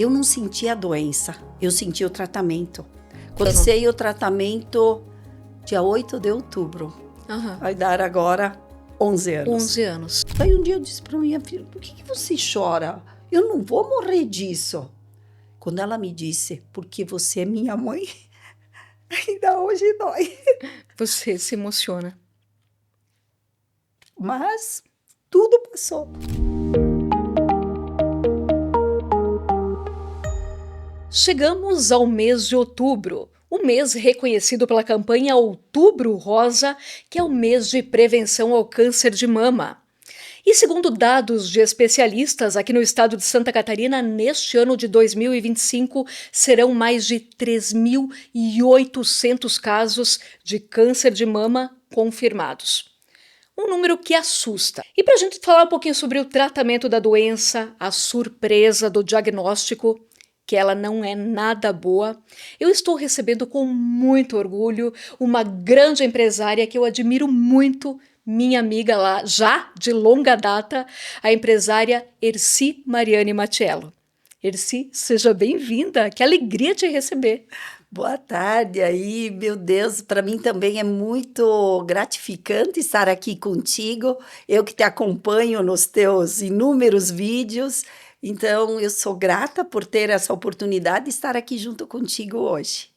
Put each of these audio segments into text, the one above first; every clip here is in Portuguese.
Eu não senti a doença, eu senti o tratamento. Comecei o tratamento dia 8 de outubro. Vai dar agora 11 anos. 11 anos. Aí um dia eu disse para minha filha, por que você chora? Eu não vou morrer disso. Quando ela me disse, porque você é minha mãe, ainda hoje dói. Você se emociona. Mas tudo passou. Chegamos ao mês de outubro, o mês reconhecido pela campanha Outubro Rosa, que é o mês de prevenção ao câncer de mama. E segundo dados de especialistas aqui no estado de Santa Catarina, neste ano de 2025 serão mais de 3.800 casos de câncer de mama confirmados. Um número que assusta. E para a gente falar um pouquinho sobre o tratamento da doença, a surpresa do diagnóstico, que ela não é nada boa, eu estou recebendo com muito orgulho uma grande empresária que eu admiro muito, minha amiga lá, já de longa data, a empresária Erci Mariane Matiello. Erci, seja bem-vinda, que alegria te receber. Boa tarde aí, meu Deus, para mim também é muito gratificante estar aqui contigo, eu que te acompanho nos teus inúmeros vídeos, então eu sou grata por ter essa oportunidade de estar aqui junto contigo hoje.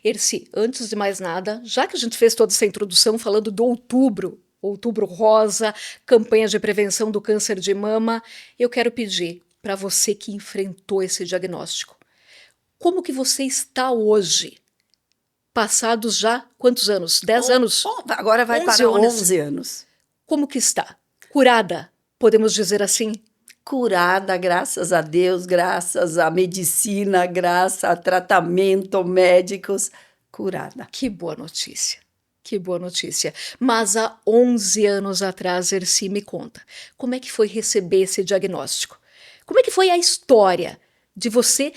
Erci, antes de mais nada, já que a gente fez toda essa introdução falando do Outubro Rosa, campanha de prevenção do câncer de mama, eu quero pedir para você que enfrentou esse diagnóstico, como que você está hoje? Passados já quantos anos? 10 anos? Agora vai para 11 anos. Como que está? Curada, podemos dizer assim? Curada, graças a Deus, graças à medicina, graças a tratamento, médicos, curada. Que boa notícia. Que boa notícia. Mas há 11 anos atrás, Erci, me conta, como é que foi receber esse diagnóstico? Como é que foi a história de você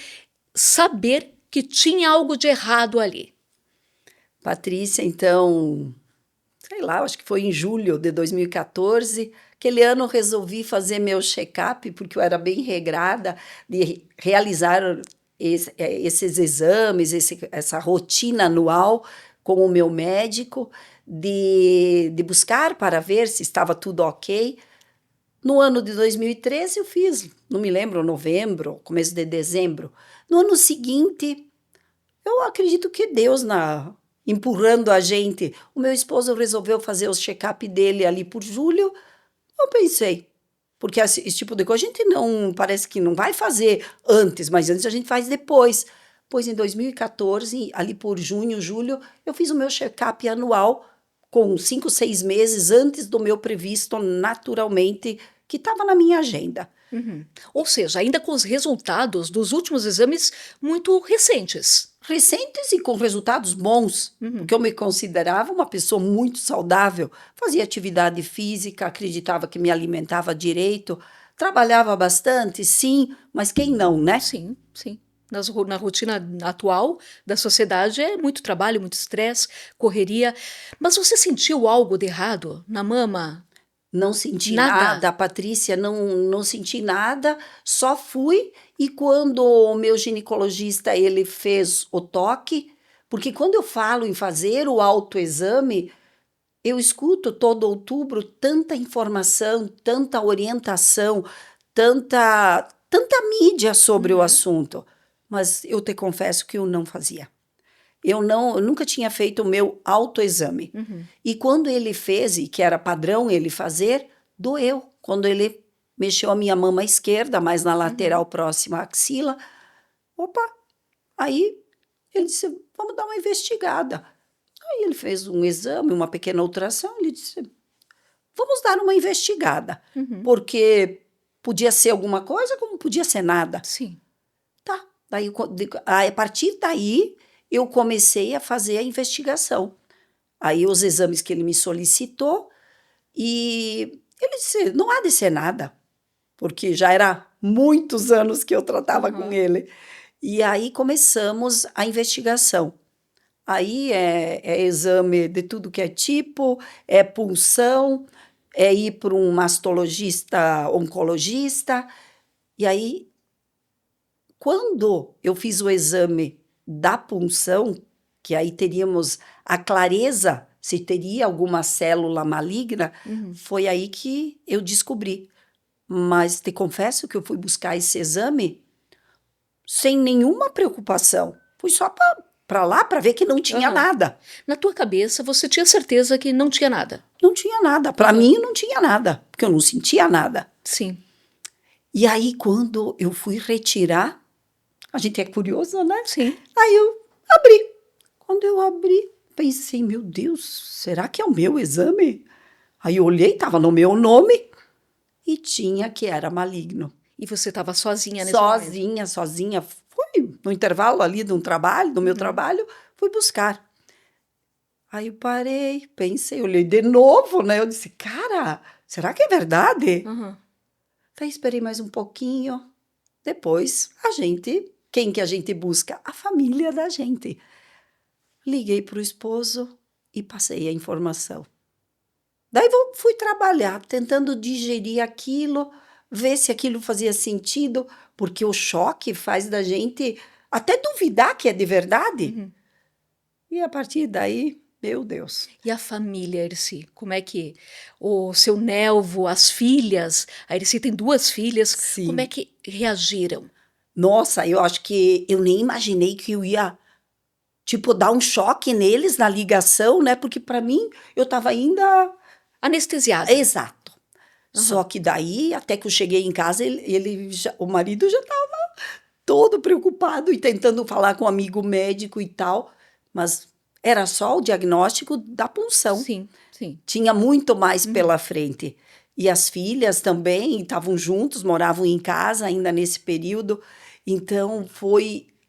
saber que tinha algo de errado ali? Patrícia, então, sei lá, acho que foi em julho de 2014, aquele ano eu resolvi fazer meu check-up, porque eu era bem regrada de realizar esses exames, essa rotina anual com o meu médico, de buscar para ver se estava tudo ok. No ano de 2013 eu fiz, não me lembro, novembro, começo de dezembro. No ano seguinte, eu acredito que Deus empurrando a gente. O meu esposo resolveu fazer o check-up dele ali por julho. Eu pensei, porque esse tipo de coisa a gente não, parece que não vai fazer antes, mas antes a gente faz depois. Pois em 2014, ali por junho, julho, eu fiz o meu check-up anual com 5, 6 meses antes do meu previsto naturalmente, que estava na minha agenda. Uhum. Ou seja, ainda com os resultados dos últimos exames muito recentes. Recentes e com resultados bons, porque eu me considerava uma pessoa muito saudável, fazia atividade física, acreditava que me alimentava direito, trabalhava bastante, sim, mas quem não, né? Sim, sim. Na rotina atual da sociedade é muito trabalho, muito estresse, correria. Mas você sentiu algo de errado na mama? Não senti Nada? nada, Patrícia, não senti nada, só fui e quando o meu ginecologista ele fez o toque, porque quando eu falo em fazer o autoexame, eu escuto todo outubro tanta informação, tanta orientação, tanta mídia sobre o assunto, mas eu te confesso que eu não fazia. Eu nunca tinha feito o meu autoexame. E quando ele fez, e que era padrão ele fazer, doeu. Quando ele mexeu a minha mama esquerda, mais na lateral próxima à axila, opa, aí ele disse, vamos dar uma investigada. Aí ele fez um exame, uma pequena ultrassom, ele disse, vamos dar uma investigada, porque podia ser alguma coisa, como podia ser nada. Sim. Tá, daí, a partir daí, eu comecei a fazer a investigação. Aí os exames que ele me solicitou, e ele disse, não há de ser nada, porque já era muitos anos que eu tratava com ele. E aí começamos a investigação. Aí é exame de tudo que é tipo, é punção, é ir para um mastologista, oncologista, e aí Quando eu fiz o exame da punção, que aí teríamos a clareza se teria alguma célula maligna, foi aí que eu descobri. Mas te confesso que eu fui buscar esse exame sem nenhuma preocupação. Fui só para lá para ver que não tinha Aham. nada. Na tua cabeça, você tinha certeza que não tinha nada? Não tinha nada. Para mim, não tinha nada, porque eu não sentia nada. Sim. E aí, quando eu fui retirar, a gente é curioso, né? Sim. Aí eu abri. Quando eu abri, pensei, meu Deus, será que é o meu exame? Aí eu olhei, estava no meu nome e tinha que era maligno. E você estava sozinha nesse momento? Sozinha. Fui no intervalo ali de um trabalho, do meu trabalho, fui buscar. Aí eu parei, pensei, olhei de novo, né? Eu disse, cara, será que é verdade? Aham. Aí esperei mais um pouquinho. Depois, quem que a gente busca? A família da gente. Liguei para o esposo e passei a informação. Daí fui trabalhar, tentando digerir aquilo, ver se aquilo fazia sentido, porque o choque faz da gente até duvidar que é de verdade. E a partir daí, meu Deus. E a família, Erci? Como é que o seu Nelvo, as filhas, a Erci tem 2 filhas, como é Sim. que reagiram? Nossa, eu acho que eu nem imaginei que eu ia, tipo, dar um choque neles na ligação, né? Porque para mim, eu estava ainda. Anestesiada. Exato. Aham. Só que daí, até que eu cheguei em casa, o marido já estava todo preocupado e tentando falar com um amigo médico e tal, mas era só o diagnóstico da punção. Sim, sim. Tinha muito mais pela frente. E as filhas também estavam juntos, moravam em casa ainda nesse período. Então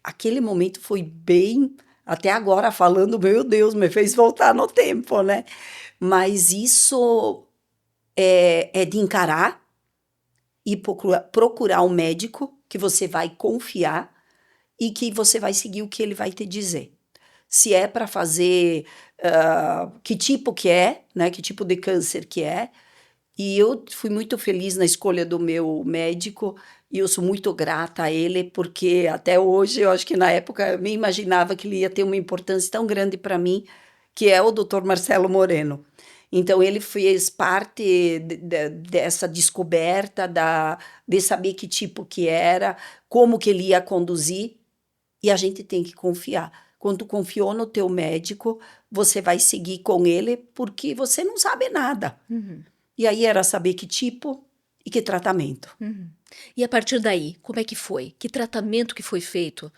aquele momento foi bem, até agora falando, meu Deus, me fez voltar no tempo, né? Mas isso é de encarar e procurar um médico que você vai confiar e que você vai seguir o que ele vai te dizer. Se é para fazer, que tipo que é, né? Que tipo de câncer que é. E eu fui muito feliz na escolha do meu médico e eu sou muito grata a ele, porque até hoje, eu acho que na época eu nem imaginava que ele ia ter uma importância tão grande para mim, que é o Dr. Marcelo Moreno. Então, ele fez parte dessa descoberta, de saber que tipo que era, como que ele ia conduzir, e a gente tem que confiar. Quando tu confiou no teu médico, você vai seguir com ele, porque você não sabe nada. E aí era saber que tipo e que tratamento. E a partir daí, como é que foi? Que tratamento que foi feito?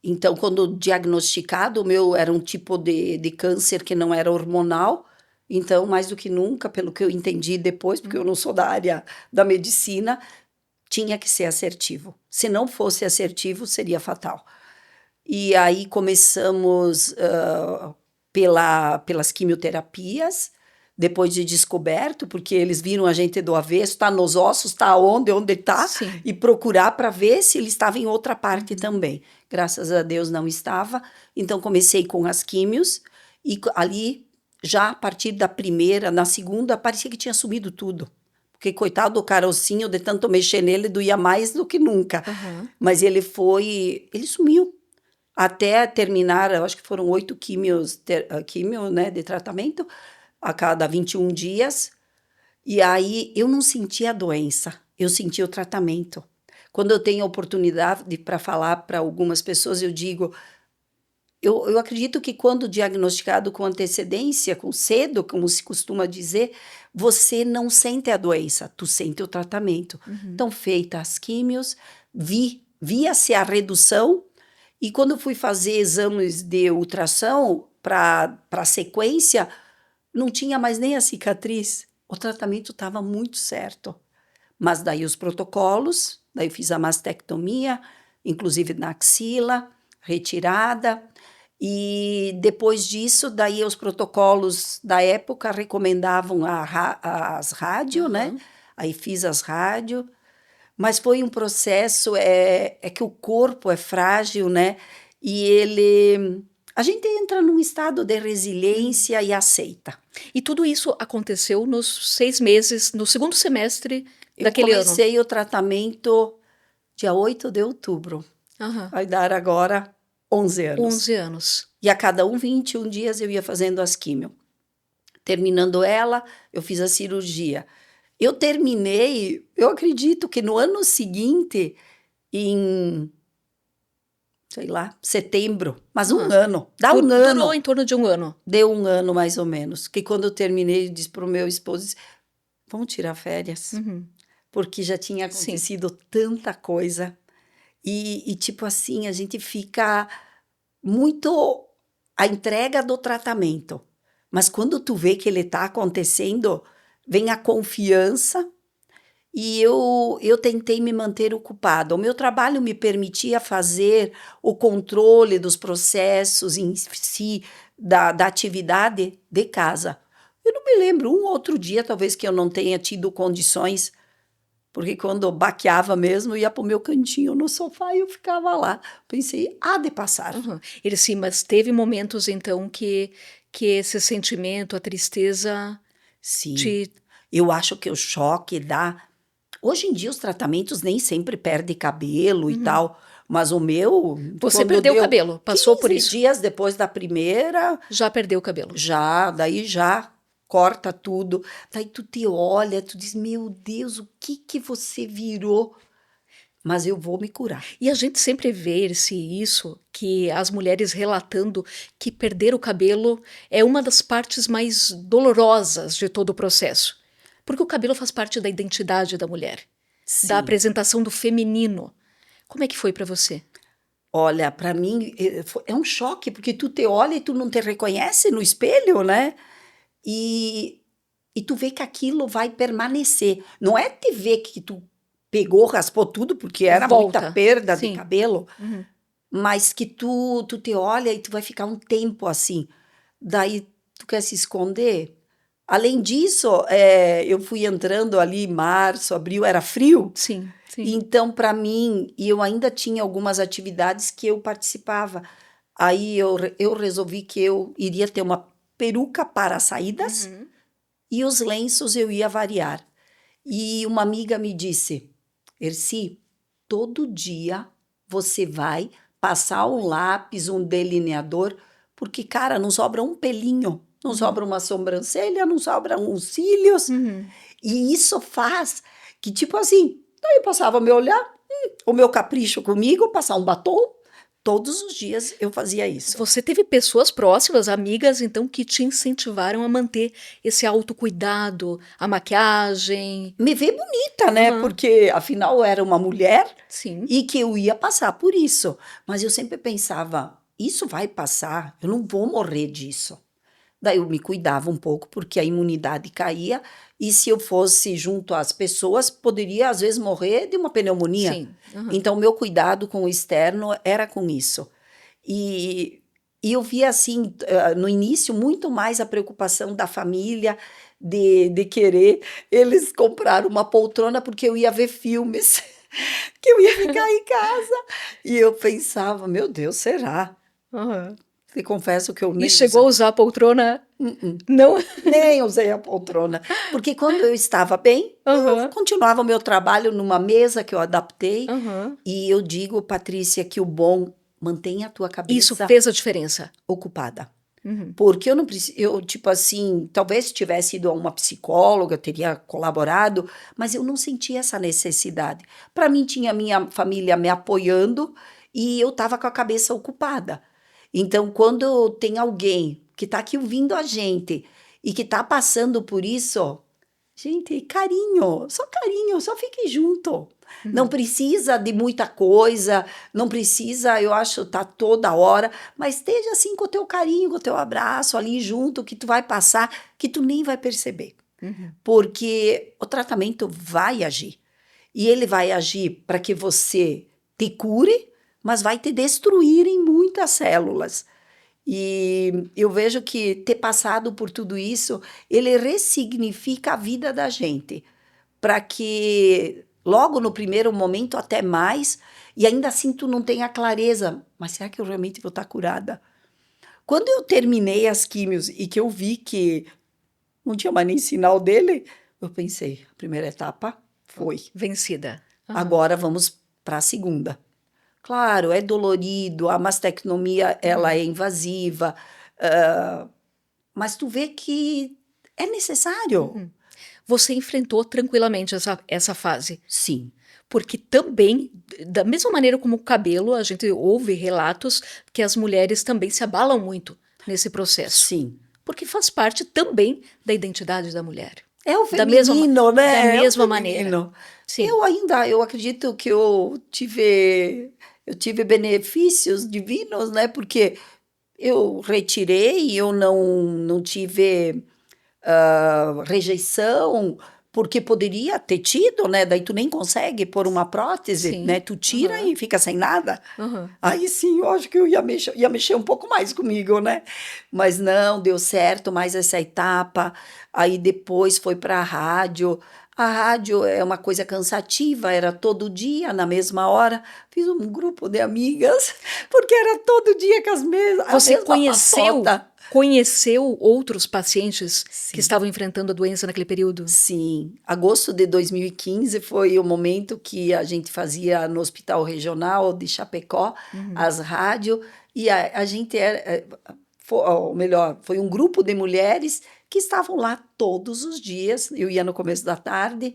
Então, quando diagnosticado, o meu era um tipo de câncer que não era hormonal. Então, mais do que nunca, pelo que eu entendi depois, porque eu não sou da área da medicina, tinha que ser assertivo. Se não fosse assertivo, seria fatal. E aí começamos pelas quimioterapias, depois de descoberto, porque eles viram a gente do avesso, está nos ossos, está onde está, Sim. e procurar para ver se ele estava em outra parte também. Graças a Deus não estava. Então comecei com as químios, e ali, já a partir da primeira, na segunda, parecia que tinha sumido tudo. Porque, coitado do carocinho, de tanto mexer nele, doía mais do que nunca. Mas ele sumiu. Até terminar, eu acho que foram 8 químio, né, de tratamento, a cada 21 dias. E aí eu não sentia a doença, eu sentia o tratamento. Quando eu tenho a oportunidade para falar para algumas pessoas, eu digo, eu acredito que quando diagnosticado com antecedência, com cedo, como se costuma dizer, você não sente a doença, tu sente o tratamento. Então, feitas as químios, via-se a redução, e quando eu fui fazer exames de ultrassom para a sequência, não tinha mais nem a cicatriz. O tratamento estava muito certo. Mas daí os protocolos, daí eu fiz a mastectomia, inclusive na axila, retirada. E depois disso, daí os protocolos da época recomendavam as rádio, né? Aí fiz as rádio. Mas foi um processo, é que o corpo é frágil, né? E a gente entra num estado de resiliência e aceita. E tudo isso aconteceu nos 6 meses, no segundo semestre Eu daquele ano. comecei o tratamento dia 8 de outubro. Aham. Vai dar agora 11 anos. 11 anos. E a cada 21 dias eu ia fazendo as químio. Terminando ela, eu fiz a cirurgia. Eu terminei, eu acredito que no ano seguinte, em, sei lá, setembro, mas um Ah, ano, dá um Durou ano, em torno de um ano. deu um ano mais ou menos. Que quando eu terminei, eu disse para o meu esposo, vamos tirar férias, Uhum. porque já tinha Sim. acontecido tanta coisa. E tipo assim, a gente fica muito a entrega do tratamento. Mas quando tu vê que ele está acontecendo, vem a confiança e eu tentei me manter ocupada. O meu trabalho me permitia fazer o controle dos processos em si, da atividade de casa. Eu não me lembro, um outro dia, talvez que eu não tenha tido condições, porque quando eu baqueava mesmo, eu ia para o meu cantinho no sofá e eu ficava lá. Pensei, há de passar. Uhum. Ele sim, mas teve momentos então que esse sentimento, a tristeza Sim, te. eu acho que o choque dá. Hoje em dia os tratamentos nem sempre perdem cabelo e Uhum. tal, mas o meu, Você quando perdeu o deu cabelo, passou por 15 isso. dias depois da primeira, Já perdeu o cabelo. daí já corta tudo. Daí tu te olha, tu diz, meu Deus, o que que você virou? Mas eu vou me curar. E a gente sempre vê isso, que as mulheres relatando que perder o cabelo é uma das partes mais dolorosas de todo o processo. Porque o cabelo faz parte da identidade da mulher, da Sim. apresentação do feminino. Como é que foi para você? Olha, para mim é um choque, porque tu te olha e tu não te reconhece no espelho, né? E, e tu vê que aquilo vai permanecer. Não é te ver que tu pegou, raspou tudo, porque era muita Volta. perda de Sim. cabelo, Uhum. mas que tu te olha e tu vai ficar um tempo assim. Daí tu quer se esconder. Além disso, eu fui entrando ali em março, abril, era frio. Sim, sim. Então, para mim, e eu ainda tinha algumas atividades que eu participava. Aí eu resolvi que eu iria ter uma peruca para as saídas Uhum. e os lenços eu ia variar. E uma amiga me disse: Erci, todo dia você vai passar um lápis, um delineador, porque, cara, não sobra um pelinho, não Uhum. sobra uma sobrancelha, não sobra uns cílios. Uhum. E isso faz que, tipo assim, daí eu passava meu olhar, o meu capricho comigo, passar um batom. Todos os dias eu fazia isso. Você teve pessoas próximas, amigas, então, que te incentivaram a manter esse autocuidado, a maquiagem. Me ver bonita, né? Aham. Porque afinal eu era uma mulher Sim. e que eu ia passar por isso. Mas eu sempre pensava, isso vai passar, eu não vou morrer disso. Daí eu me cuidava um pouco porque a imunidade caía e se eu fosse junto às pessoas, poderia às vezes morrer de uma pneumonia. Sim. Aham. Então meu cuidado com o externo era com isso. E, e eu via assim, no início, muito mais a preocupação da família de querer. Eles compraram uma poltrona porque eu ia ver filmes, que eu ia ficar em casa. E eu pensava, meu Deus, será? Aham. E confesso que eu E nem chegou a usei. usar a poltrona? Uh-uh. Não. Nem usei a poltrona. Porque quando eu estava bem, eu Aham. continuava o meu trabalho numa mesa que eu adaptei. Aham. E eu digo, Patrícia, que o bom mantenha a tua Isso cabeça fez a diferença. ocupada. Uhum. Porque eu não preciso, eu, tipo assim, talvez se tivesse ido a uma psicóloga, eu teria colaborado, mas eu não sentia essa necessidade. Para mim, tinha minha família me apoiando e eu estava com a cabeça ocupada. Então, quando tem alguém que está aqui ouvindo a gente e que está passando por isso, gente, carinho, só fique junto. Não Uhum. precisa de muita coisa, não precisa, eu acho, tá toda hora, mas esteja assim com o teu carinho, com o teu abraço ali junto, que tu vai passar, que tu nem vai perceber. Uhum. Porque o tratamento vai agir. E ele vai agir para que você te cure, mas vai te destruir em muitas células. E eu vejo que ter passado por tudo isso, ele ressignifica a vida da gente, para que logo no primeiro momento até mais, e ainda assim tu não tenha clareza, mas será que eu realmente vou estar curada? Quando eu terminei as químios e que eu vi que não tinha mais nem sinal dele, eu pensei, a primeira etapa foi, Vencida. Aham. agora vamos para a segunda. Claro, é dolorido, a mastectomia, ela é invasiva, ah, mas tu vê que é necessário. Uhum. Você enfrentou tranquilamente essa fase. Sim, Porque também, da mesma maneira como o cabelo, a gente ouve relatos que as mulheres também se abalam muito nesse processo. sim. Porque faz parte também da identidade da mulher. É o Da mesma, feminino, da né? É o mesma maneira. feminino. Sim. Eu acredito que eu tive benefícios divinos, né? Porque eu retirei, eu não tive rejeição, porque poderia ter tido, né? Daí tu nem consegue pôr uma prótese, né? Sim. Tu tira Aham. e fica sem nada. Aham. Aí sim, eu acho que eu ia mexer um pouco mais comigo, né? Mas não, deu certo mais essa etapa. Aí depois foi para a rádio. A rádio é uma coisa cansativa, era todo dia, na mesma hora. Fiz um grupo de amigas, porque era todo dia com a Você mesma conheceu, patota. conheceu outros pacientes que Sim. estavam enfrentando a doença naquele período? Sim, agosto de 2015 foi o momento que a gente fazia no Hospital Regional de Chapecó Uhum. as rádios, e a gente era, ou melhor, foi um grupo de mulheres que estavam lá todos os dias. Eu ia no começo da tarde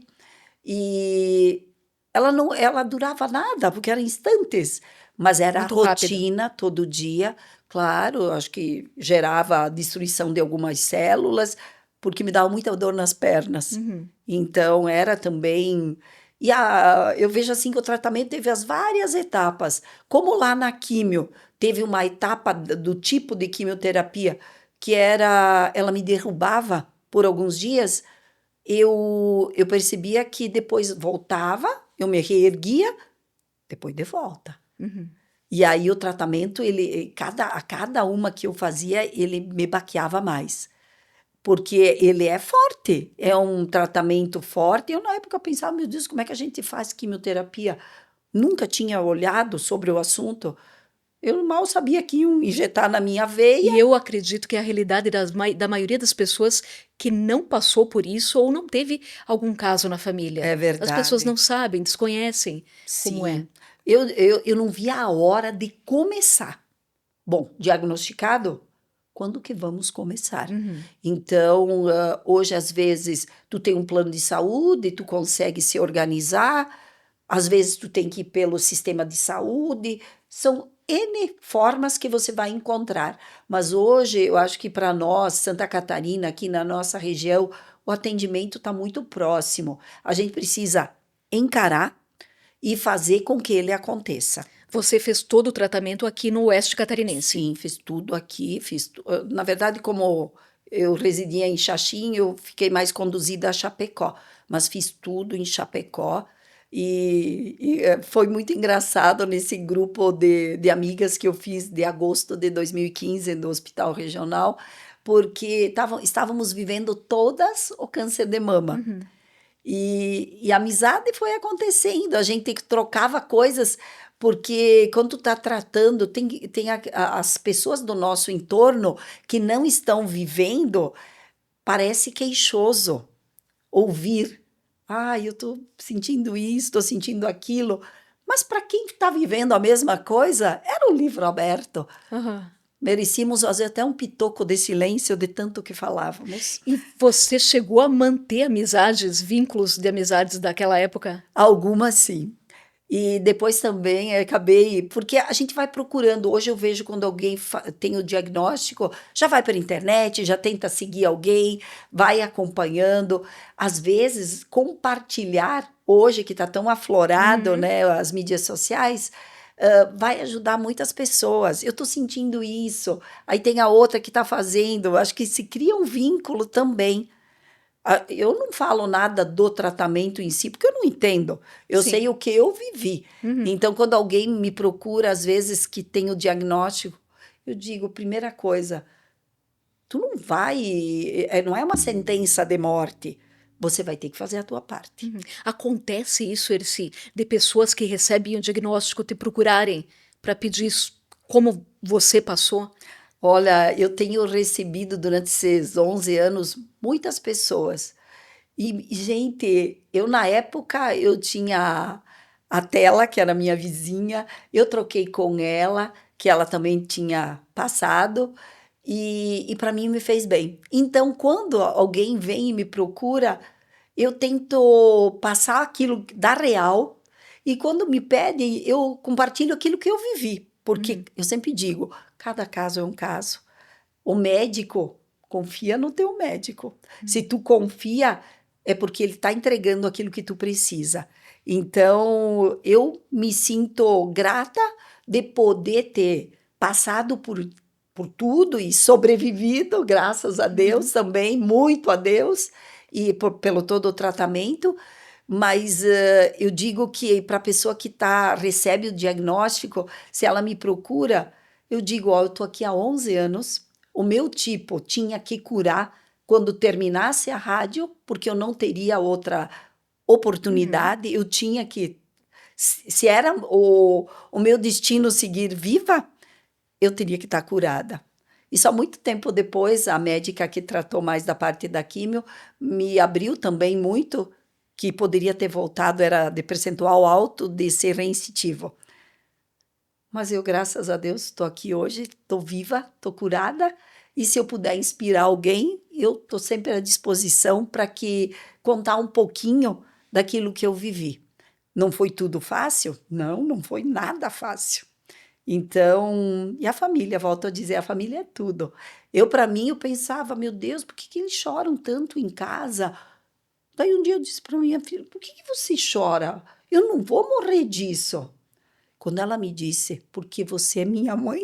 e ela durava nada, porque eram instantes, mas era a Muito rápido. rotina todo dia. Claro, acho que gerava a destruição de algumas células, porque me dava muita dor nas pernas. Uhum. Então era também. Eu vejo assim que o tratamento teve as várias etapas. Como lá na químio, teve uma etapa do tipo de quimioterapia que era, ela me derrubava por alguns dias, eu percebia que depois voltava, eu me reerguia, depois de volta. Uhum. E aí o tratamento, a cada uma que eu fazia, ele me baqueava mais. Porque ele é forte, é um tratamento forte. Eu, na época, pensava, meu Deus, como é que a gente faz quimioterapia? Nunca tinha olhado sobre o assunto. Eu mal sabia que iam injetar na minha E veia. eu acredito que é a realidade da maioria das pessoas que não passou por isso ou não teve algum caso na família. É As pessoas verdade. não sabem, desconhecem como é. Sim. Eu não via a hora de começar. Bom, diagnosticado, quando que vamos começar? Uhum. Então, hoje, às vezes, tu tem um plano de saúde, tu consegue se organizar, às vezes tu tem que ir pelo sistema de saúde, são N formas que você vai encontrar. Mas hoje, eu acho que para nós, Santa Catarina, aqui na nossa região, o atendimento está muito próximo. A gente precisa encarar e fazer com que ele aconteça. Você fez todo o tratamento aqui no Oeste Catarinense. Sim, fiz tudo aqui, na verdade, como eu residia em Xaxim, eu fiquei mais conduzida a Chapecó, mas fiz tudo em Chapecó e foi muito engraçado nesse grupo de amigas que eu fiz de agosto de 2015 no Hospital Regional, porque estávamos vivendo todas o câncer de mama. Uhum. E a amizade foi acontecendo, a gente trocava coisas, porque quando tu tá tratando, tem as pessoas do nosso entorno que não estão vivendo, parece queixoso ouvir. Ah, eu tô sentindo isso, tô sentindo aquilo. Mas para quem está vivendo a mesma coisa, era um livro aberto. Aham. Merecíamos fazer até um pitoco de silêncio de tanto que falávamos. E você chegou a manter amizades, vínculos de amizades daquela época? Algumas sim. E depois também acabei, porque a gente vai procurando. Hoje eu vejo quando alguém tem o diagnóstico, já vai para a internet, já tenta seguir alguém, vai acompanhando. Às vezes, compartilhar, hoje que está tão aflorado, Uhum. né, as mídias sociais, vai ajudar muitas pessoas. Eu estou sentindo isso. Aí tem a outra que está fazendo. Acho que se cria um vínculo também. Eu não falo nada do tratamento em si, porque eu não entendo. Eu sei Sim. o que eu vivi. Uhum. Então, quando alguém me procura, às vezes que tem o diagnóstico, eu digo, primeira coisa, tu não vai, não é uma sentença de morte. Você vai ter que fazer a tua parte. Uhum. Acontece isso, Erci, de pessoas que recebem o diagnóstico te procurarem para pedir como você passou? Olha, eu tenho recebido durante esses 11 anos muitas pessoas. E, gente, eu na época eu tinha a Tela, que era minha vizinha, eu troquei com ela, que ela também tinha passado, e para mim me fez bem. Então, quando alguém vem e me procura, eu tento passar aquilo da real, e quando me pedem, eu compartilho aquilo que eu vivi, porque Uhum. eu sempre digo, cada caso é um caso. O médico, confia no teu médico. Se tu confia, é porque ele está entregando aquilo que tu precisa. Então, eu me sinto grata de poder ter passado por tudo e sobrevivido, graças a Deus Uhum. também, muito a Deus, e pelo todo o tratamento. Mas eu digo que para a pessoa que recebe o diagnóstico, se ela me procura, eu digo, ó, eu estou aqui há 11 anos, o meu tipo tinha que curar quando terminasse a rádio, porque eu não teria outra Uhum. oportunidade, eu tinha que. Se era o meu destino seguir viva, eu teria que estar curada. E só muito tempo depois, a médica que tratou mais da parte da químio me abriu também muito, que poderia ter voltado, era de percentual alto de ser reincitivo. Mas eu, graças a Deus, estou aqui hoje, estou viva, estou curada, e se eu puder inspirar alguém, eu estou sempre à disposição para que contar um pouquinho daquilo que eu vivi. Não foi tudo fácil? Não, não foi nada fácil. Então, e a família, volto a dizer, a família é tudo. Eu, para mim, eu pensava, meu Deus, por que que eles choram tanto em casa? Daí um dia eu disse para minha filha, por que que você chora? Eu não vou morrer disso. Quando ela me disse, porque você é minha mãe,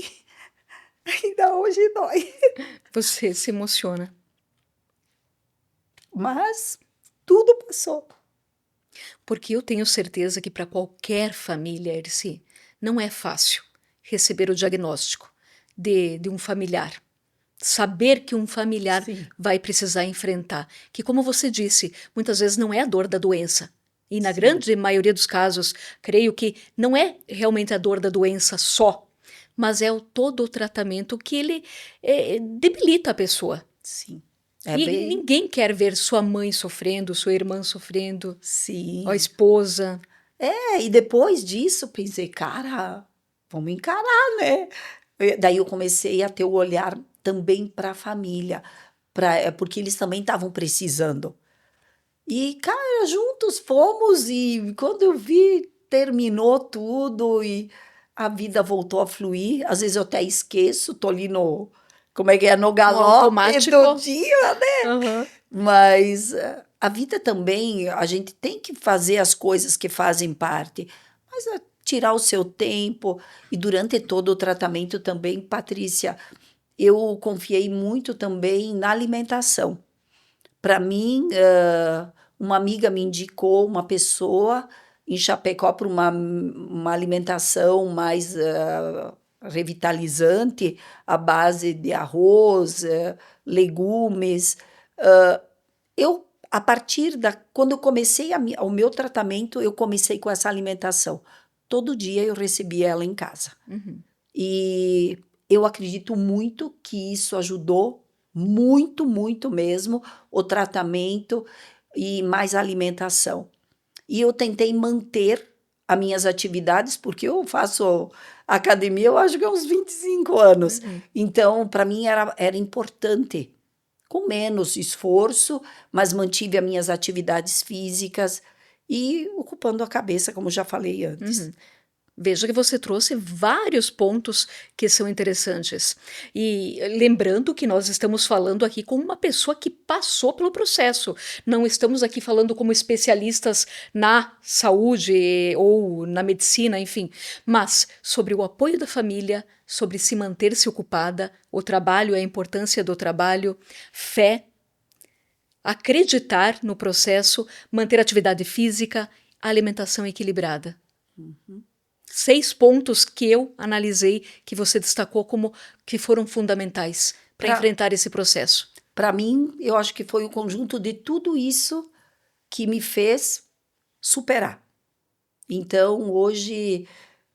ainda hoje dói. Você se emociona. Mas tudo passou. Porque eu tenho certeza que para qualquer família, Erci, não é fácil receber o diagnóstico de um familiar. Saber que um familiar Sim, vai precisar enfrentar. Que, como você disse, muitas vezes não é a dor da doença. E na sim, grande maioria dos casos, creio que não é realmente a dor da doença só, mas é todo o tratamento que ele debilita a pessoa. sim. É E bem, ninguém quer ver sua mãe sofrendo, sua irmã sofrendo, a sim. esposa. É, e depois disso, pensei, cara, vamos encarar, né? Daí eu comecei a ter o olhar também para a família, porque eles também estavam precisando. E, cara, juntos fomos e quando eu vi, terminou tudo e a vida voltou a fluir. Às vezes eu até esqueço, tô ali no, como é que é, no No galope do automático. dia, né? Aham. Mas a vida também, a gente tem que fazer as coisas que fazem parte, mas tirar o seu tempo. E durante todo o tratamento também, Patrícia, eu confiei muito também na alimentação. Para mim, uma amiga me indicou uma pessoa em Chapecó para uma alimentação mais revitalizante, à base de arroz, legumes. Eu, a partir quando eu comecei o meu tratamento, eu comecei com essa alimentação. Todo dia eu recebia ela em casa. Uhum. E eu acredito muito que isso ajudou muito, muito mesmo o tratamento e mais a alimentação. E eu tentei manter as minhas atividades, porque eu faço academia, eu acho que há uns 25 anos. Uhum. Então, para mim era importante, com menos esforço, mas mantive as minhas atividades físicas e ocupando a cabeça, como já falei antes. Uhum. Veja que você trouxe vários pontos que são interessantes. E lembrando que nós estamos falando aqui com uma pessoa que passou pelo processo. Não estamos aqui falando como especialistas na saúde ou na medicina, enfim, mas sobre o apoio da família, sobre se manter-se ocupada, o trabalho, a importância do trabalho, fé, acreditar no processo, manter atividade física, alimentação equilibrada. 6 pontos que eu analisei que você destacou como que foram fundamentais para Para enfrentar esse processo. Para mim, eu acho que foi o conjunto de tudo isso que me fez superar. Então, hoje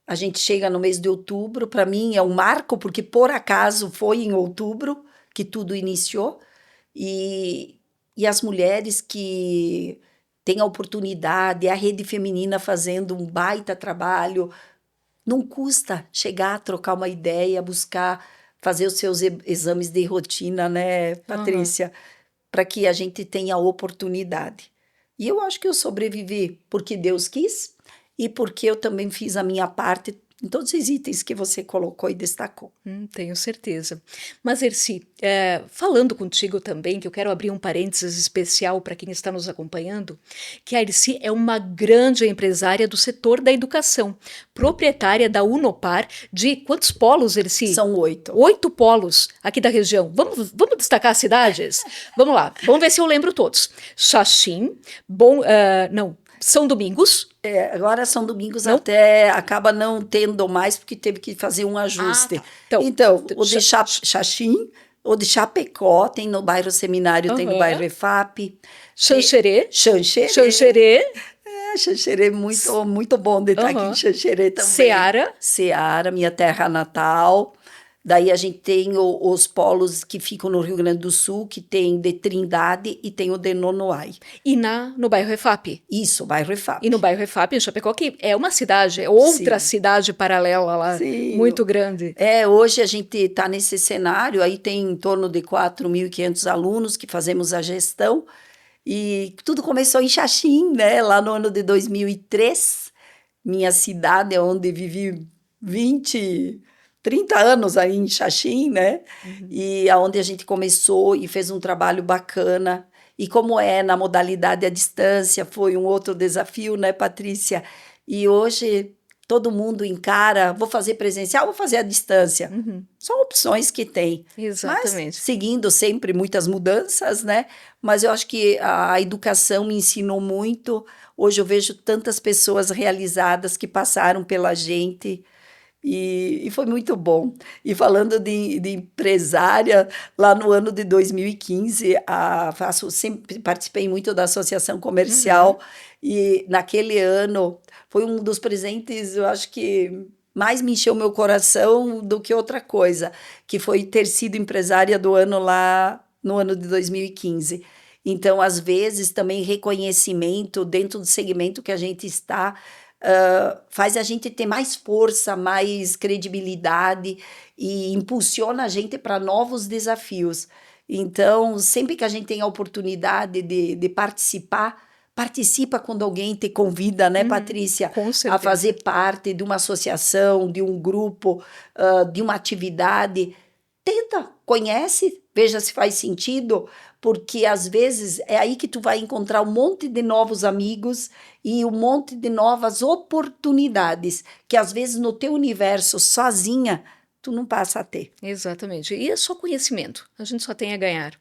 a gente chega no mês de outubro, para mim é um marco, porque por acaso foi em outubro que tudo iniciou, e, e as mulheres que tem a oportunidade, a rede feminina fazendo um baita trabalho. Não custa chegar, trocar uma ideia, buscar fazer os seus exames de rotina, né, Aham. Patrícia? Para que a gente tenha oportunidade. E eu acho que eu sobrevivi porque Deus quis e porque eu também fiz a minha parte em todos os itens que você colocou e destacou. Tenho certeza. Mas, Erci, falando contigo também, que eu quero abrir um parênteses especial para quem está nos acompanhando, que a Erci é uma grande empresária do setor da educação, proprietária da Unopar, de quantos polos, Erci? São 8. 8 polos aqui da região. Vamos destacar as cidades? Vamos lá, vamos ver se eu lembro todos. Xaxim, não, São Domingos. Agora São Domingos Não? até acaba não tendo mais porque teve que fazer um Ah, ajuste. tá. Então, Então, o de Xaxim, o de Chapecó, tem no bairro Seminário, tem no bairro aham. EFAP. Xanxerê. Xanxerê. Xanxerê. Xanxerê, muito, muito bom de estar aqui em Aham. Xanxerê também. Seara. Seara, minha terra natal. Daí a gente tem os polos que ficam no Rio Grande do Sul, que tem de Trindade e tem o de Nonoai. E no bairro Refap. Isso, bairro EFAP. E no bairro Refap, em Chapecó, que é uma cidade, é outra Sim, cidade paralela lá, sim. muito grande. Hoje a gente está nesse cenário, aí tem em torno de 4.500 alunos que fazemos a gestão, e tudo começou em Xaxim, né? Lá no ano de 2003, minha cidade, onde vivi 20, 30 anos aí em Xaxim, né? Uhum. E aonde a gente começou e fez um trabalho bacana. E como é na modalidade à distância, foi um outro desafio, né, Patrícia? E hoje todo mundo encara, vou fazer presencial, vou fazer à distância. Uhum. São opções que tem, mas Exatamente. seguindo sempre muitas mudanças, né? Mas eu acho que a educação me ensinou muito. Hoje eu vejo tantas pessoas realizadas que passaram pela gente e foi muito bom. E falando de empresária, lá no ano de 2015, sempre participei muito da Associação Uhum. Comercial e naquele ano foi um dos presentes, eu acho que mais me encheu meu coração do que outra coisa, que foi ter sido empresária do ano lá no ano de 2015. Então, às vezes, também reconhecimento dentro do segmento que a gente está, faz a gente ter mais força, mais credibilidade e impulsiona a gente para novos desafios. Então, sempre que a gente tem a oportunidade de participar, participa quando alguém te convida, né, Uhum. Patrícia, Com a certeza. fazer parte de uma associação, de um grupo, de uma atividade. Tenta, conhece, veja se faz sentido, porque às vezes é aí que tu vai encontrar um monte de novos amigos e um monte de novas oportunidades que às vezes no teu universo sozinha tu não passa a ter. Exatamente. E é só conhecimento. A gente só tem a ganhar.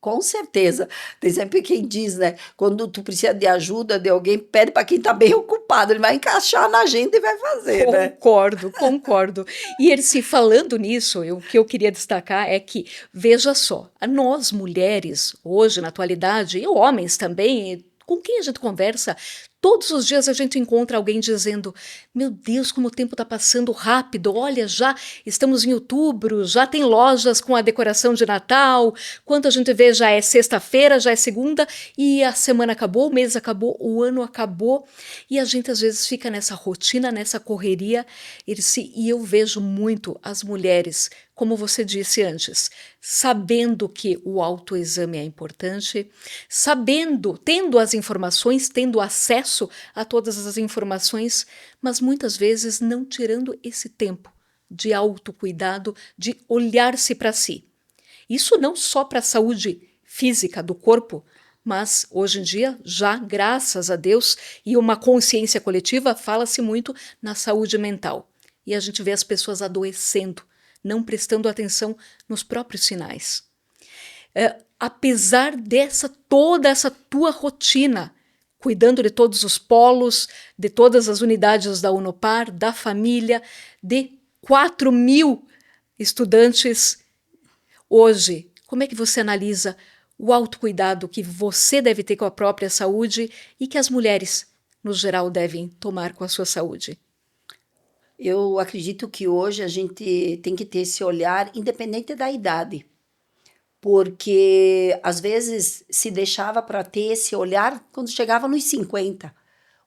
Com certeza. Tem sempre quem diz, né? Quando tu precisa de ajuda de alguém, pede para quem está bem ocupado. Ele vai encaixar na gente e vai fazer, né? Concordo, concordo. E ele se falando nisso, o que eu queria destacar é que, veja só, nós mulheres, hoje, na atualidade, e homens também, com quem a gente conversa, todos os dias a gente encontra alguém dizendo: Meu Deus, como o tempo está passando rápido, olha, já estamos em outubro, já tem lojas com a decoração de Natal, quando a gente vê já é sexta-feira, já é segunda, e a semana acabou, o mês acabou, o ano acabou, e a gente às vezes fica nessa rotina, nessa correria, e eu vejo muito as mulheres, como você disse antes, sabendo que o autoexame é importante, sabendo, tendo as informações, tendo acesso a todas as informações, mas muitas vezes não tirando esse tempo de autocuidado, de olhar-se para si. Isso não só para a saúde física do corpo, mas hoje em dia, já graças a Deus e uma consciência coletiva, fala-se muito na saúde mental. E a gente vê as pessoas adoecendo, não prestando atenção nos próprios sinais. Apesar toda essa tua rotina, cuidando de todos os polos, de todas as unidades da Unopar, da família, de 4.000 estudantes, hoje, como é que você analisa o autocuidado que você deve ter com a própria saúde e que as mulheres, no geral, devem tomar com a sua saúde? Eu acredito que hoje a gente tem que ter esse olhar, independente da idade. porque às vezes se deixava para ter esse olhar quando chegava nos 50.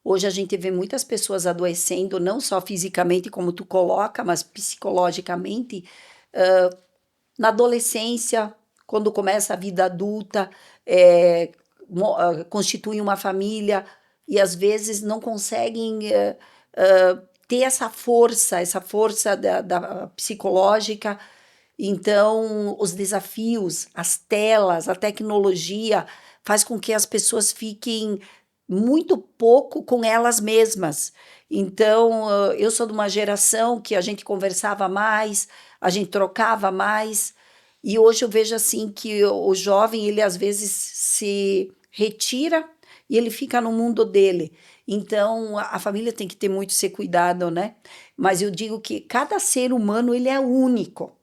Hoje a gente vê muitas pessoas adoecendo, não só fisicamente, como tu coloca, mas psicologicamente, na adolescência, quando começa a vida adulta, é, constituem uma família e às vezes não conseguem ter essa força da psicológica. Então, os desafios, as telas, a tecnologia faz com que as pessoas fiquem muito pouco com elas mesmas. Então, eu sou de uma geração que a gente conversava mais, a gente trocava mais, e hoje eu vejo assim que o jovem, ele às vezes se retira e ele fica no mundo dele. Então, a família tem que ter muito esse cuidado, né? Mas eu digo que cada ser humano, ele é único.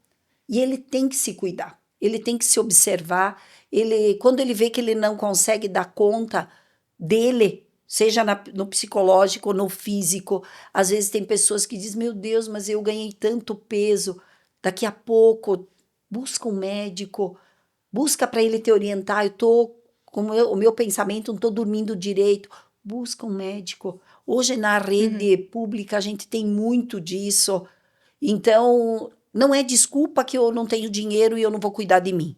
E ele tem que se cuidar, ele tem que se observar. Ele, quando ele vê que ele não consegue dar conta dele, seja no psicológico ou no físico, às vezes tem pessoas que dizem: Meu Deus, mas eu ganhei tanto peso. Daqui a pouco, busca um médico, busca para ele te orientar. Eu tô com o meu pensamento, não estou dormindo direito. Busca um médico. Hoje na Uhum. rede pública a gente tem muito disso. Então, não é desculpa que eu não tenho dinheiro e eu não vou cuidar de mim.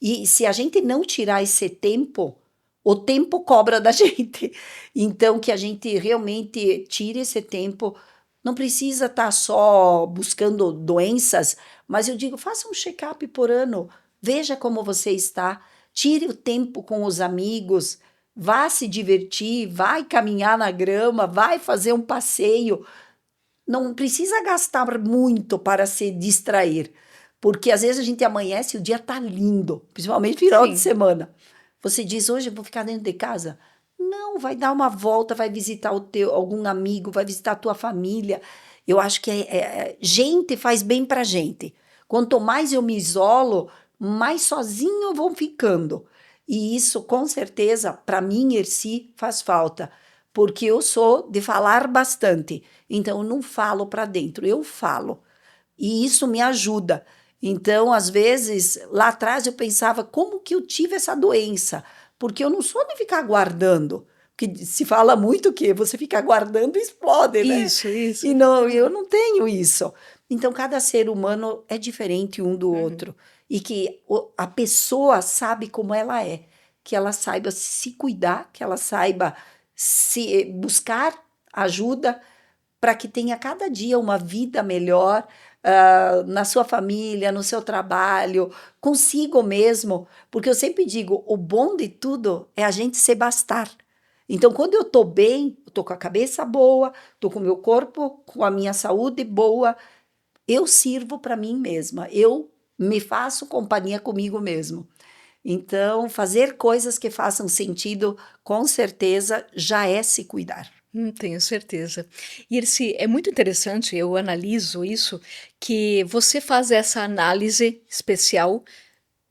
E se a gente não tirar esse tempo, o tempo cobra da gente. Então, que a gente realmente tire esse tempo. Não precisa estar só buscando doenças, mas eu digo, faça um check-up por ano. Veja como você está. Tire o tempo com os amigos. Vá se divertir, vai caminhar na grama, vai fazer um passeio. Não precisa gastar muito para se distrair, porque às vezes a gente amanhece e o dia tá lindo, principalmente final de Sim. semana. Você diz, hoje eu vou ficar dentro de casa? Não, vai dar uma volta, vai visitar algum amigo, vai visitar a tua família. Eu acho que gente faz bem pra gente. Quanto mais eu me isolo, mais sozinho eu vou ficando. E isso, com certeza, para mim, Erci, faz falta, porque eu sou de falar bastante. Então, eu não falo para dentro, eu falo. E isso me ajuda. Então, às vezes, lá atrás eu pensava, como que eu tive essa doença? Porque eu não sou de ficar guardando. Porque se fala muito que você fica guardando explode, né? Isso, E isso. não, eu não tenho isso. Então, cada ser humano é diferente um do Uhum. outro. E que a pessoa sabe como ela é. Que ela saiba se cuidar, que ela saiba se buscar ajuda para que tenha cada dia uma vida melhor, na sua família, no seu trabalho, consigo mesmo. Porque eu sempre digo, o bom de tudo é a gente se bastar. Então, quando eu estou bem, eu estou com a cabeça boa, estou com o meu corpo, com a minha saúde boa, eu sirvo para mim mesma, eu me faço companhia comigo mesmo. Então, fazer coisas que façam sentido, com certeza, já é se cuidar. Tenho certeza. E esse é muito interessante, eu analiso isso, que você faz essa análise especial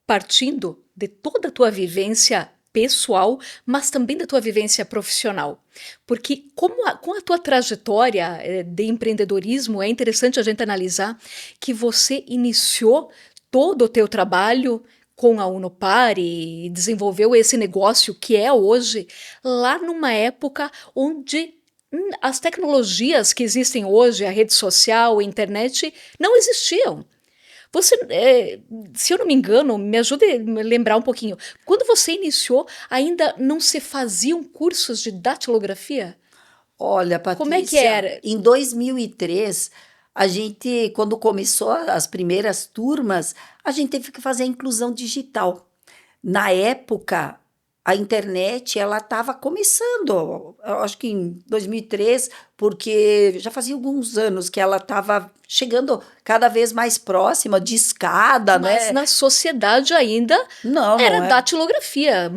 partindo de toda a tua vivência pessoal, mas também da tua vivência profissional. Porque com a tua trajetória de empreendedorismo, é interessante a gente analisar que você iniciou todo o teu trabalho com a Unopar e desenvolveu esse negócio que é hoje, lá numa época onde as tecnologias que existem hoje, a rede social, a internet, não existiam. Você, se eu não me engano, me ajude a me lembrar um pouquinho. Quando você iniciou, ainda não se faziam cursos de datilografia? Olha, Como é que Patrícia, era? em 2003, a gente, quando começou as primeiras turmas, a gente teve que fazer a inclusão digital. Na época, a internet ela estava começando, eu acho que em 2003, porque já fazia alguns anos que ela estava chegando cada vez mais próxima, de escada, Mas né? na sociedade ainda Não, era não é. datilografia. É,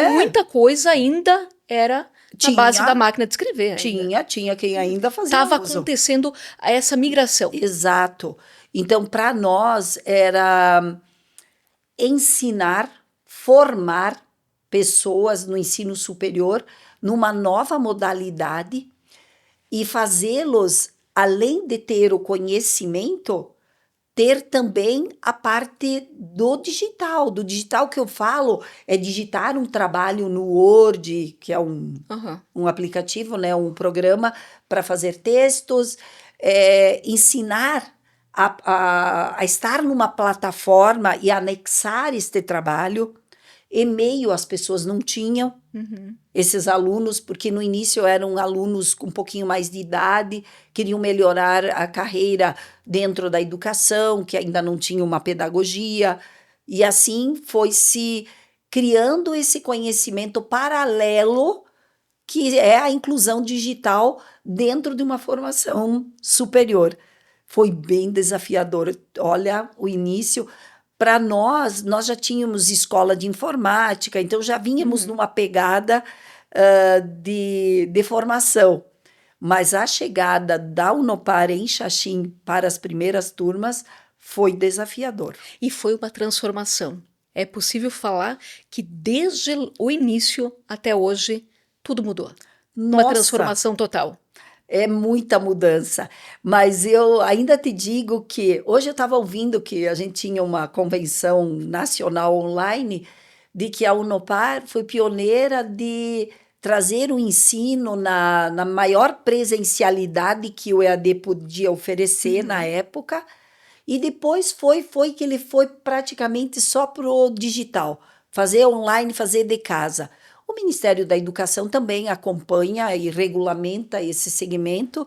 Muita coisa ainda era na base da tinha, máquina de escrever ainda. tinha quem ainda fazia Estava uso. acontecendo essa migração. Exato. Então, para nós era ensinar, formar pessoas no ensino superior numa nova modalidade e fazê-los, além de ter o conhecimento, ter também a parte do digital. Do digital que eu falo é digitar um trabalho no Word, que é um aplicativo, né, um programa para fazer textos, ensinar a estar numa plataforma e anexar este trabalho. E-mail as pessoas não tinham, esses alunos, porque no início eram alunos com um pouquinho mais de idade, queriam melhorar a carreira dentro da educação, que ainda não tinha uma pedagogia, e assim foi se criando esse conhecimento paralelo, que é a inclusão digital dentro de uma formação superior. Foi bem desafiador. Olha, o início, para nós já tínhamos escola de informática, então já vínhamos numa pegada de formação. Mas a chegada da Unopar em Xaxim para as primeiras turmas foi desafiador. E foi uma transformação. É possível falar que desde o início até hoje tudo mudou. Uma transformação total. É muita mudança, mas eu ainda te digo que hoje eu estava ouvindo que a gente tinha uma convenção nacional online de que a Unopar foi pioneira de trazer o ensino na maior presencialidade que o EAD podia oferecer na época, e depois foi que ele foi praticamente só para o digital, fazer online, fazer de casa. O Ministério da Educação também acompanha e regulamenta esse segmento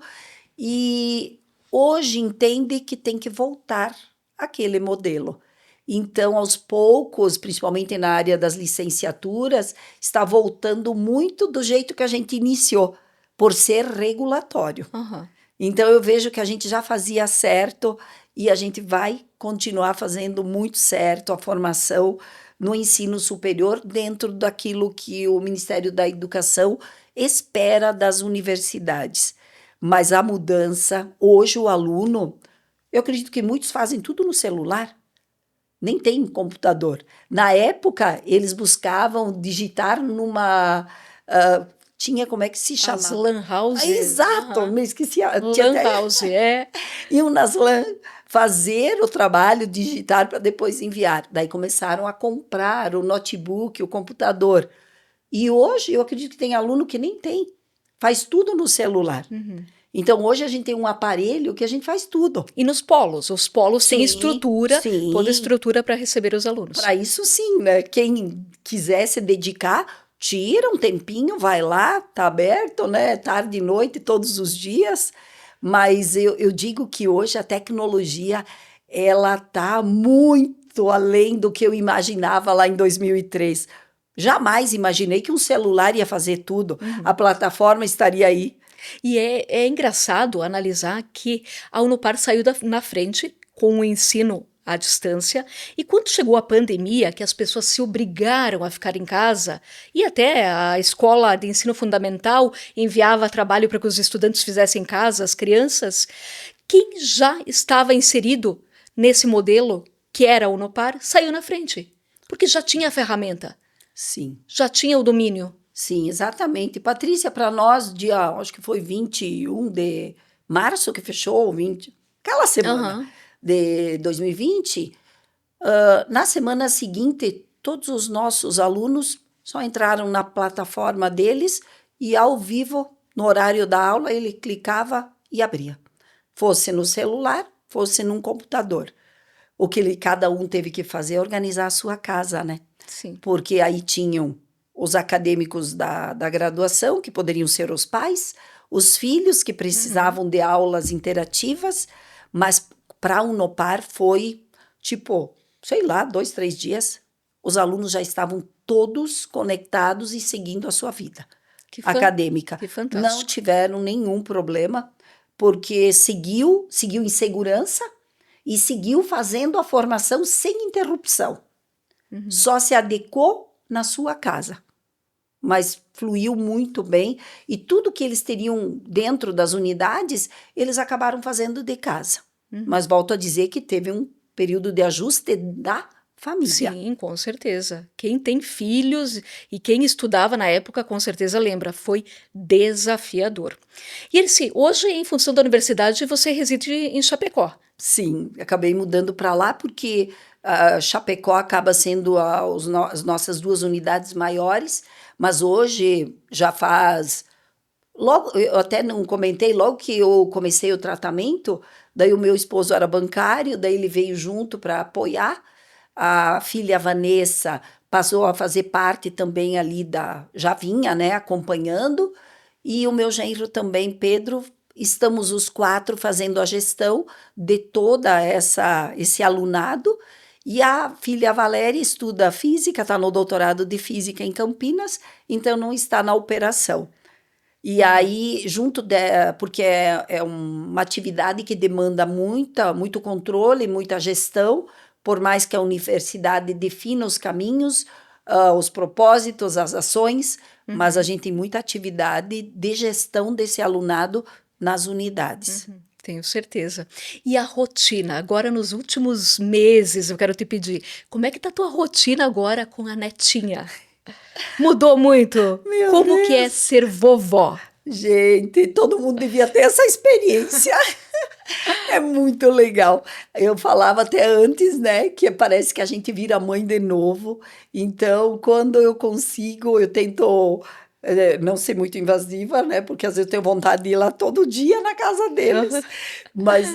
e hoje entende que tem que voltar àquele modelo. Então, aos poucos, principalmente na área das licenciaturas, está voltando muito do jeito que a gente iniciou, por ser regulatório. Então, eu vejo que a gente já fazia certo e a gente vai continuar fazendo muito certo a formação no ensino superior, dentro daquilo que o Ministério da Educação espera das universidades. Mas a mudança, hoje o aluno, eu acredito que muitos fazem tudo no celular, nem tem computador. Na época, eles buscavam digitar numa... tinha, como é que se chama? As lan houses. Exato, me esqueci. Lan house, Iam nas lan, fazer o trabalho, digitar para depois enviar. Daí começaram a comprar o notebook, o computador. E hoje eu acredito que tem aluno que nem tem. Faz tudo no celular. Então, hoje a gente tem um aparelho que a gente faz tudo. E nos polos? Os polos têm estrutura, sim. toda estrutura para receber os alunos. Para isso, sim, né? Quem quiser se dedicar, tira um tempinho, vai lá, tá aberto, né? Tarde e noite, todos os dias. Mas eu digo que hoje a tecnologia, ela tá muito além do que eu imaginava lá em 2003. Jamais imaginei que um celular ia fazer tudo. A plataforma estaria aí. E é engraçado analisar que a Unopar saiu na frente com o ensino à distância, e quando chegou a pandemia, que as pessoas se obrigaram a ficar em casa, e até a escola de ensino fundamental enviava trabalho para que os estudantes fizessem em casa, as crianças, quem já estava inserido nesse modelo, que era a Unopar, saiu na frente, porque já tinha a ferramenta. Sim. Já tinha o domínio. Sim, exatamente. Patrícia, para nós, acho que foi 21 de março que fechou, aquela semana de 2020, na semana seguinte, todos os nossos alunos só entraram na plataforma deles e ao vivo, no horário da aula, ele clicava e abria. Fosse no celular, fosse num computador. O que cada um teve que fazer é organizar a sua casa, né? Sim. Porque aí tinham os acadêmicos da graduação, que poderiam ser os pais, os filhos que precisavam de aulas interativas, mas para a Unopar foi, 2, 3 dias, os alunos já estavam todos conectados e seguindo a sua vida acadêmica. Que fantástico. Não tiveram nenhum problema, porque seguiu em segurança e seguiu fazendo a formação sem interrupção. Só se adequou na sua casa. Mas fluiu muito bem e tudo que eles teriam dentro das unidades, eles acabaram fazendo de casa. Mas volto a dizer que teve um período de ajuste da família. Sim, com certeza. Quem tem filhos e quem estudava na época, com certeza lembra, foi desafiador. E Elci, hoje, em função da universidade, você reside em Chapecó. Sim, acabei mudando para lá porque Chapecó acaba sendo as nossas duas unidades maiores, mas hoje já faz. Logo, eu até não comentei, logo que eu comecei o tratamento, daí o meu esposo era bancário, daí ele veio junto para apoiar. A filha Vanessa passou a fazer parte também ali já vinha, né, acompanhando, e o meu genro também, Pedro, estamos os quatro fazendo a gestão de toda esse alunado. E a filha Valéria estuda física, está no doutorado de física em Campinas, então não está na operação. E Uhum. aí, porque é uma atividade que demanda muito controle, muita gestão, por mais que a universidade defina os caminhos, os propósitos, as ações, mas a Uhum. gente tem muita atividade de gestão desse alunado nas unidades. Uhum, tenho certeza. E a rotina, agora nos últimos meses, eu quero te pedir, como é que tá a tua rotina agora com a netinha? Mudou muito? Meu Como que é Deus! ser vovó? Gente, todo mundo devia ter essa experiência. É muito legal. Eu falava até antes, né, que parece que a gente vira mãe de novo. Então, quando eu consigo, eu tento não ser muito invasiva, né, porque às vezes eu tenho vontade de ir lá todo dia na casa Aham. deles. Mas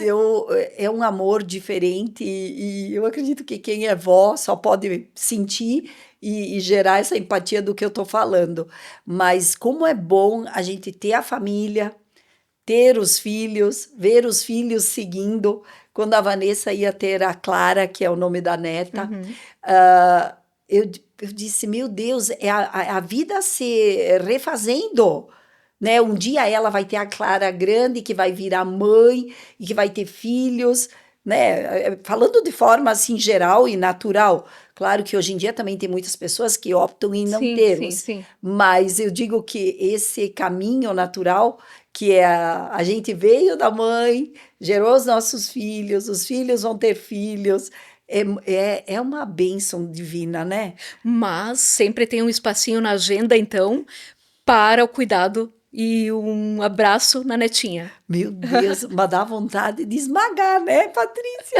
é um amor diferente e eu acredito que quem é vó só pode sentir e gerar essa empatia do que eu estou falando. Mas como é bom a gente ter a família, ter os filhos, ver os filhos seguindo. Quando a Vanessa ia ter a Clara, que é o nome da neta, Uhum. ah, eu disse: Meu Deus, é a vida se refazendo. Né? Um dia ela vai ter a Clara grande, que vai virar mãe e que vai ter filhos. Né? Falando de forma assim geral e natural. Claro que hoje em dia também tem muitas pessoas que optam em não Sim, sim, tê-los, sim. mas eu digo que esse caminho natural que é a gente veio da mãe, gerou os filhos vão ter filhos. É uma bênção divina, né? Mas sempre tem um espacinho na agenda, então, para o cuidado e um abraço na netinha. Meu Deus, mas dá vontade de esmagar, né, Patrícia?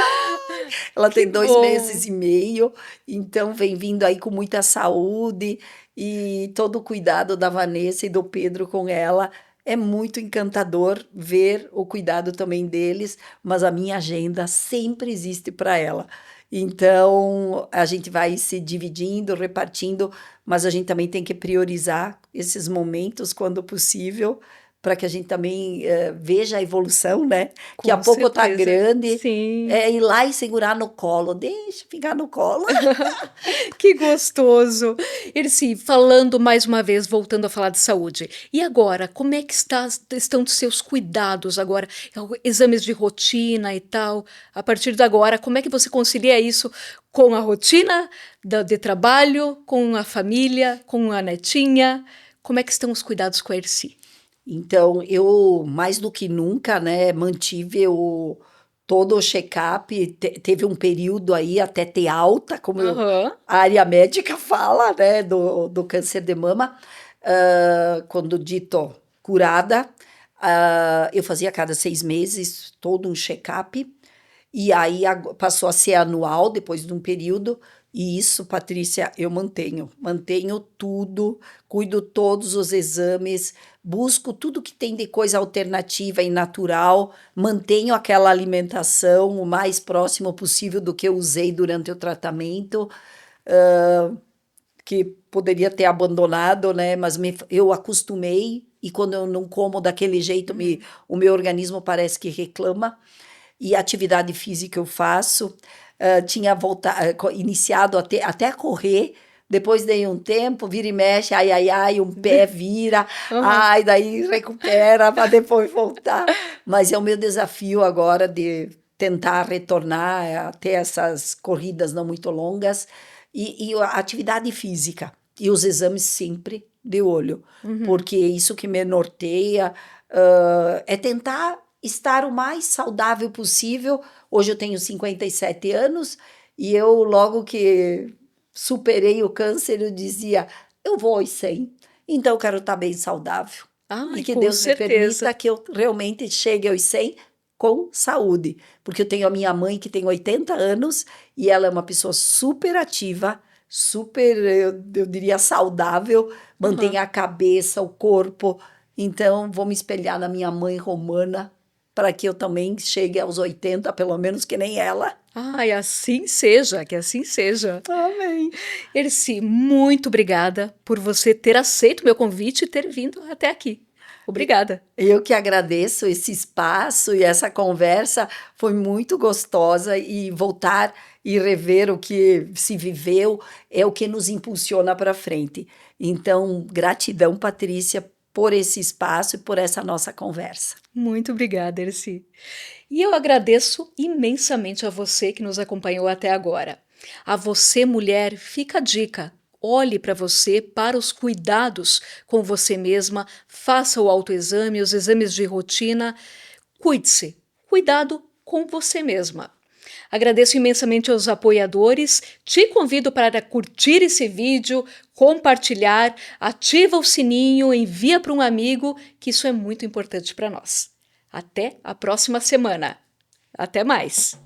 Ela Que tem 2 meses bom! e meio, então vem vindo aí com muita saúde e todo o cuidado da Vanessa e do Pedro com ela. É muito encantador ver o cuidado também deles, mas a minha agenda sempre existe para ela. Então, a gente vai se dividindo, repartindo, mas a gente também tem que priorizar esses momentos quando possível, para que a gente também veja a evolução, né? Que a Com pouco tá certeza. grande, Sim. ir lá e segurar no colo, deixa ficar no colo. Que gostoso! Irci, falando mais uma vez, voltando a falar de saúde. E agora, como é que estão os seus cuidados agora? Exames de rotina e tal. A partir de agora, como é que você concilia isso com a rotina de trabalho, com a família, com a netinha? Como é que estão os cuidados com a Irci? Então, eu, mais do que nunca, né, mantive todo o check-up. Teve um período aí até ter alta, Aham. a área médica fala, né, do câncer de mama. Quando dito curada, eu fazia a cada 6 meses todo um check-up. E aí passou a ser anual depois de um período. E isso, Patrícia, eu mantenho tudo, cuido todos os exames, busco tudo que tem de coisa alternativa e natural, mantenho aquela alimentação o mais próximo possível do que eu usei durante o tratamento, que poderia ter abandonado, né? Mas eu acostumei e quando eu não como daquele jeito, Uhum. o meu organismo parece que reclama. E a atividade física eu faço. Tinha iniciado até a correr, depois dei um tempo, vira e mexe, ai, ai, ai, um pé vira, Aham. ai, daí recupera para depois voltar. Mas é o meu desafio agora de tentar retornar até essas corridas não muito longas e a atividade física e os exames sempre de olho, Uhum. porque isso que me norteia é tentar estar o mais saudável possível. Hoje eu tenho 57 anos E eu, logo que superei o câncer, eu dizia, eu vou aos 100, então eu quero estar bem saudável. E Ai, que com Deus me certeza. permita que eu realmente chegue aos 100 com saúde. Porque eu tenho a minha mãe que tem 80 anos e ela é uma pessoa super ativa, super, eu diria, saudável, mantém Aham. a cabeça, o corpo. Então, vou me espelhar na minha mãe romana para que eu também chegue aos 80, pelo menos que nem ela. Ai, assim seja, que assim seja. Amém. Erci, muito obrigada por você ter aceito meu convite e ter vindo até aqui. Obrigada. Eu que agradeço esse espaço e essa conversa foi muito gostosa e voltar e rever o que se viveu é o que nos impulsiona para frente. Então, gratidão, Patrícia, por esse espaço e por essa nossa conversa. Muito obrigada, Erci. E eu agradeço imensamente a você que nos acompanhou até agora. A você, mulher, fica a dica. Olhe para você, para os cuidados com você mesma, faça o autoexame, os exames de rotina. Cuide-se. Cuidado com você mesma. Agradeço imensamente aos apoiadores. Te convido para curtir esse vídeo, compartilhar, ativa o sininho, envia para um amigo, que isso é muito importante para nós. Até a próxima semana. Até mais!